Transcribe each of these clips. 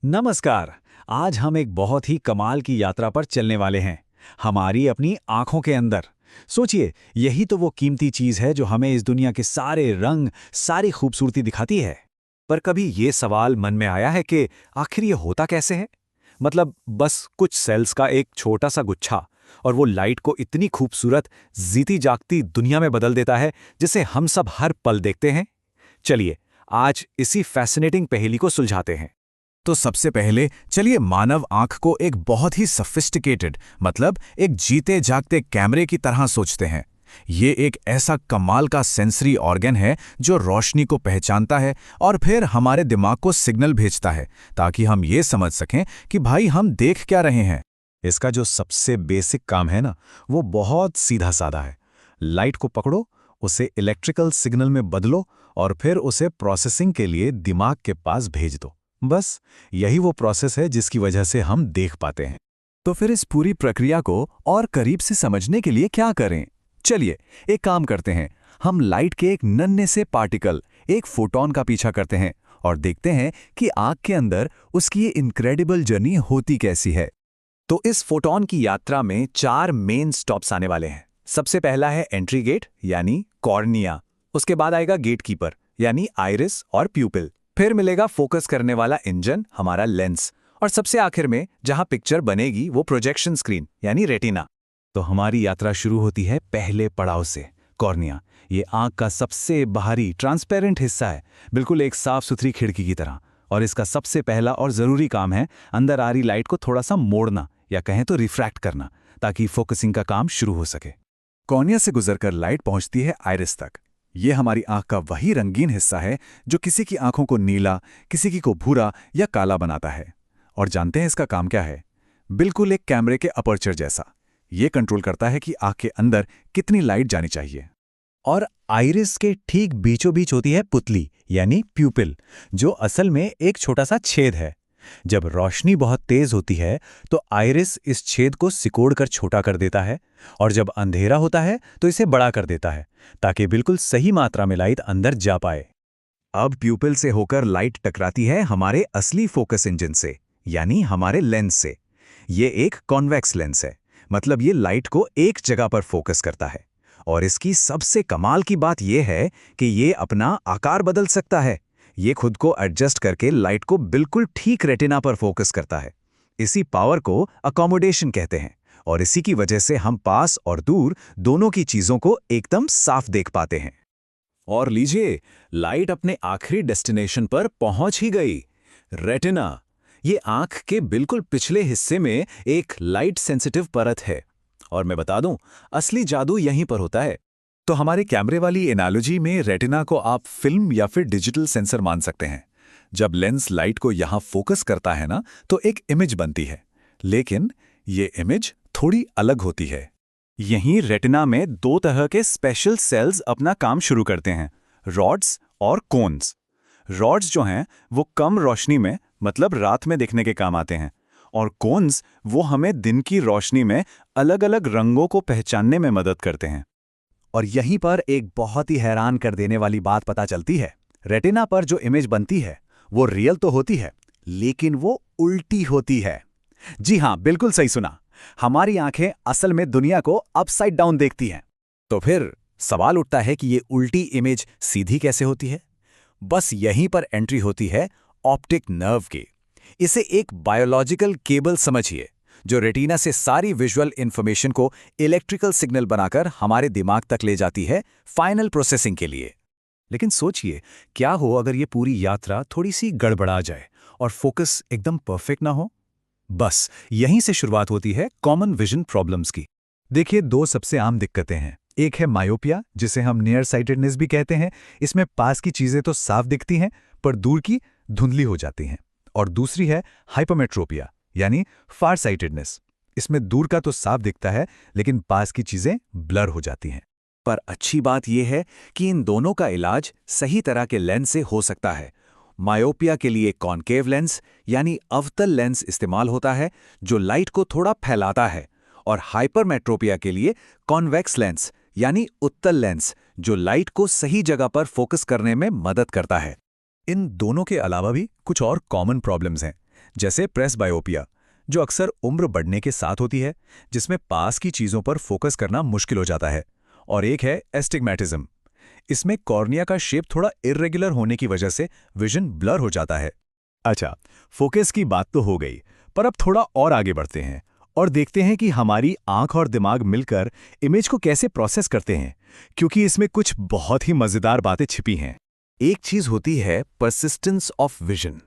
नमस्कार। आज हम एक बहुत ही कमाल की यात्रा पर चलने वाले हैं। हमारी अपनी आंखों के अंदर। सोचिए, यही तो वो कीमती चीज है जो हमें इस दुनिया के सारे रंग, सारी खूबसूरती दिखाती है। पर कभी ये सवाल मन में आया है कि आखिर ये होता कैसे है? मतलब बस कुछ सेल्स का एक छोटा सा गुच्छा, और वो लाइट को इतनी खूबसूरत, जीती जागती दुनिया में बदल देता है जिसे हम सब हर पल देखते हैं। चलिए, आज इसी फैसिनेटिंग पहेली को सुलझाते हैं। तो सबसे पहले चलिए मानव आंख को एक बहुत ही सफिस्टिकेटेड मतलब एक जीते जागते कैमरे की तरह सोचते हैं। ये एक ऐसा कमाल का सेंसरी ऑर्गन है जो रोशनी को पहचानता है और फिर हमारे दिमाग को सिग्नल भेजता है ताकि हम ये समझ सकें कि भाई हम देख क्या रहे हैं। इसका जो सबसे बेसिक काम है ना, वो बहुत सीधा साधा है। लाइट को पकड़ो, उसे इलेक्ट्रिकल सिग्नल में बदलो और फिर उसे प्रोसेसिंग के लिए दिमाग के पास भेज दो। बस यही वो प्रोसेस है जिसकी वजह से हम देख पाते हैं। तो फिर इस पूरी प्रक्रिया को और करीब से समझने के लिए क्या करें? चलिए एक काम करते हैं। हम लाइट के एक नन्हे से पार्टिकल, एक फोटॉन का पीछा करते हैं और देखते हैं कि आग के अंदर उसकी ये इनक्रेडिबल जर्नी होती कैसी है। तो इस फोटॉन की यात्रा में 4 मेन स्टॉप्स आने वाले हैं। सबसे पहला है एंट्री गेट यानी कॉर्निया। उसके बाद आएगा गेट कीपर यानी आइरिस और प्यूपिल। फिर मिलेगा फोकस करने वाला इंजन, हमारा लेंस। और सबसे आखिर में जहां पिक्चर बनेगी वो प्रोजेक्शन स्क्रीन यानी रेटिना। तो हमारी यात्रा शुरू होती है पहले पड़ाव से, कॉर्निया। ये आंख का सबसे बाहरी ट्रांसपेरेंट हिस्सा है, बिल्कुल एक साफ सुथरी खिड़की की तरह। और इसका सबसे पहला और ज़रूरी काम है अंदर आ रही लाइट को थोड़ा सा मोड़ना, या कहें तो रिफ्रैक्ट करना, ताकि फोकसिंग का काम शुरू हो सके। कॉर्निया से गुजरकर लाइट पहुंचती है आइरिस तक। ये हमारी आंख का वही रंगीन हिस्सा है जो किसी की आंखों को नीला, किसी की को भूरा या काला बनाता है। और जानते हैं इसका काम क्या है? बिल्कुल एक कैमरे के अपर्चर जैसा। ये कंट्रोल करता है कि आंख के अंदर कितनी लाइट जानी चाहिए। और आइरिस के ठीक बीचों बीच होती है पुतली यानी प्यूपिल, जो असल में एक छोटा सा छेद है। जब रोशनी बहुत तेज होती है तो आइरिस इस छेद को सिकोड़कर छोटा कर देता है, और जब अंधेरा होता है तो इसे बड़ा कर देता है, ताकि बिल्कुल सही मात्रा में लाइट अंदर जा पाए। अब प्यूपिल से होकर लाइट टकराती है हमारे असली फोकस इंजन से, यानी हमारे लेंस से। ये एक कॉन्वेक्स लेंस है, मतलब ये लाइट को एक जगह पर फोकस करता है। और इसकी सबसे कमाल की बात यह है कि ये अपना आकार बदल सकता है। ये खुद को एडजस्ट करके लाइट को बिल्कुल ठीक रेटिना पर फोकस करता है। इसी पावर को अकोमोडेशन कहते हैं, और इसी की वजह से हम पास और दूर दोनों की चीजों को एकदम साफ देख पाते हैं। और लीजिए, लाइट अपने आखिरी डेस्टिनेशन पर पहुंच ही गई, रेटिना। ये आंख के बिल्कुल पिछले हिस्से में एक लाइट सेंसिटिव परत है। और मैं बता दूं, असली जादू यहीं पर होता है। तो हमारे कैमरे वाली एनालॉजी में रेटिना को आप फिल्म या फिर डिजिटल सेंसर मान सकते हैं। जब लेंस लाइट को यहां फोकस करता है ना, तो एक इमेज बनती है। लेकिन ये इमेज थोड़ी अलग होती है। यहीं रेटिना में 2 तरह के स्पेशल सेल्स अपना काम शुरू करते हैं, रॉड्स और कोन्स। रॉड्स जो हैं वो कम रोशनी में, मतलब रात में देखने के काम आते हैं, और कोन्स वो हमें दिन की रोशनी में अलग अलग रंगों को पहचानने में मदद करते हैं। और यहीं पर एक बहुत ही हैरान कर देने वाली बात पता चलती है। रेटिना पर जो इमेज बनती है वो रियल तो होती है, लेकिन वो उल्टी होती है। जी हां, बिल्कुल सही सुना। हमारी आंखें असल में दुनिया को अपसाइड डाउन देखती हैं। तो फिर सवाल उठता है कि ये उल्टी इमेज सीधी कैसे होती है? बस यहीं पर एंट्री होती है ऑप्टिक नर्व की। इसे एक बायोलॉजिकल केबल समझिए, जो रेटिना से सारी विजुअल इंफॉर्मेशन को इलेक्ट्रिकल सिग्नल बनाकर हमारे दिमाग तक ले जाती है फाइनल प्रोसेसिंग के लिए। लेकिन सोचिए, क्या हो अगर ये पूरी यात्रा थोड़ी सी गड़बड़ा जाए और फोकस एकदम परफेक्ट ना हो? बस यहीं से शुरुआत होती है कॉमन विजन प्रॉब्लम्स की। देखिए, 2 सबसे आम दिक्कतें हैं। एक है मायोपिया, जिसे हम नियर साइटेडनेस भी कहते हैं। इसमें पास की चीजें तो साफ दिखती हैं, पर दूर की धुंधली हो जाती हैं। और दूसरी है हाइपरमेट्रोपिया, यानी फार साइटेडनेस। इसमें दूर का तो साफ दिखता है, लेकिन पास की चीजें ब्लर हो जाती हैं। पर अच्छी बात यह है कि इन दोनों का इलाज सही तरह के लेंस से हो सकता है। मायोपिया के लिए कॉनकेव लेंस यानी अवतल लेंस इस्तेमाल होता है, जो लाइट को थोड़ा फैलाता है। और हाइपरमेट्रोपिया के लिए कॉन्वेक्स लेंस यानी उत्तल लेंस, जो लाइट को सही जगह पर फोकस करने में मदद करता है। इन दोनों के अलावा भी कुछ और कॉमन प्रॉब्लम्स हैं, जैसे प्रेसबायोपिया, जो अक्सर उम्र बढ़ने के साथ होती है, जिसमें पास की चीज़ों पर फोकस करना मुश्किल हो जाता है। और एक है एस्टिग्मेटिज्म। इसमें कॉर्निया का शेप थोड़ा इर्रेगुलर होने की वजह से विजन ब्लर हो जाता है। अच्छा, फोकस की बात तो हो गई, पर अब थोड़ा और आगे बढ़ते हैं और देखते हैं कि हमारी आंख और दिमाग मिलकर इमेज को कैसे प्रोसेस करते हैं, क्योंकि इसमें कुछ बहुत ही मजेदार बातें छिपी हैं। एक चीज होती है परसिस्टेंस ऑफ विजन।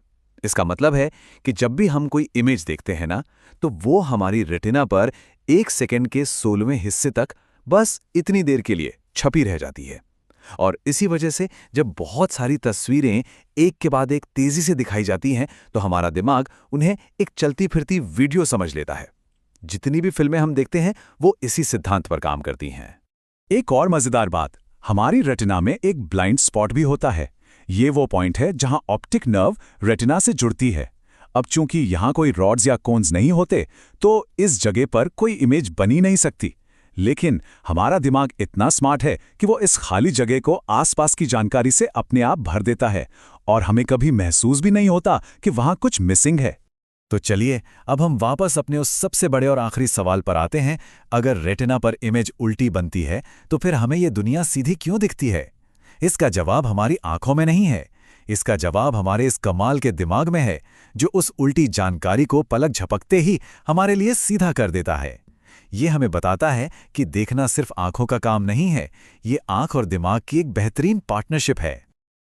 इसका मतलब है कि जब भी हम कोई इमेज देखते हैं ना, तो वो हमारी रेटिना पर 1 सेकंड के 16वें हिस्से तक बस इतनी देर के लिए छपी रह जाती है। और इसी वजह से जब बहुत सारी तस्वीरें एक के बाद एक तेजी से दिखाई जाती हैं, तो हमारा दिमाग उन्हें एक चलती फिरती वीडियो समझ लेता है। जितनी भी फिल्में हम देखते हैं वो इसी सिद्धांत पर काम करती हैं। एक और मजेदार बात, हमारी रेटिना में एक ब्लाइंड स्पॉट भी होता है। ये वो पॉइंट है जहां ऑप्टिक नर्व रेटिना से जुड़ती है। अब चूंकि यहां कोई रॉड्स या कोन्स नहीं होते, तो इस जगह पर कोई इमेज बनी नहीं सकती। लेकिन हमारा दिमाग इतना स्मार्ट है कि वो इस खाली जगह को आसपास की जानकारी से अपने आप भर देता है और हमें कभी महसूस भी नहीं होता कि वहां कुछ मिसिंग है। तो चलिए अब हम वापस अपने उस सबसे बड़े और आखिरी सवाल पर आते हैं। अगर रेटिना पर इमेज उल्टी बनती है, तो फिर हमें ये दुनिया सीधी क्यों दिखती है? इसका जवाब हमारी आंखों में नहीं है। इसका जवाब हमारे इस कमाल के दिमाग में है, जो उस उल्टी जानकारी को पलक झपकते ही हमारे लिए सीधा कर देता है। ये हमें बताता है कि देखना सिर्फ आंखों का काम नहीं है, ये आंख और दिमाग की एक बेहतरीन पार्टनरशिप है।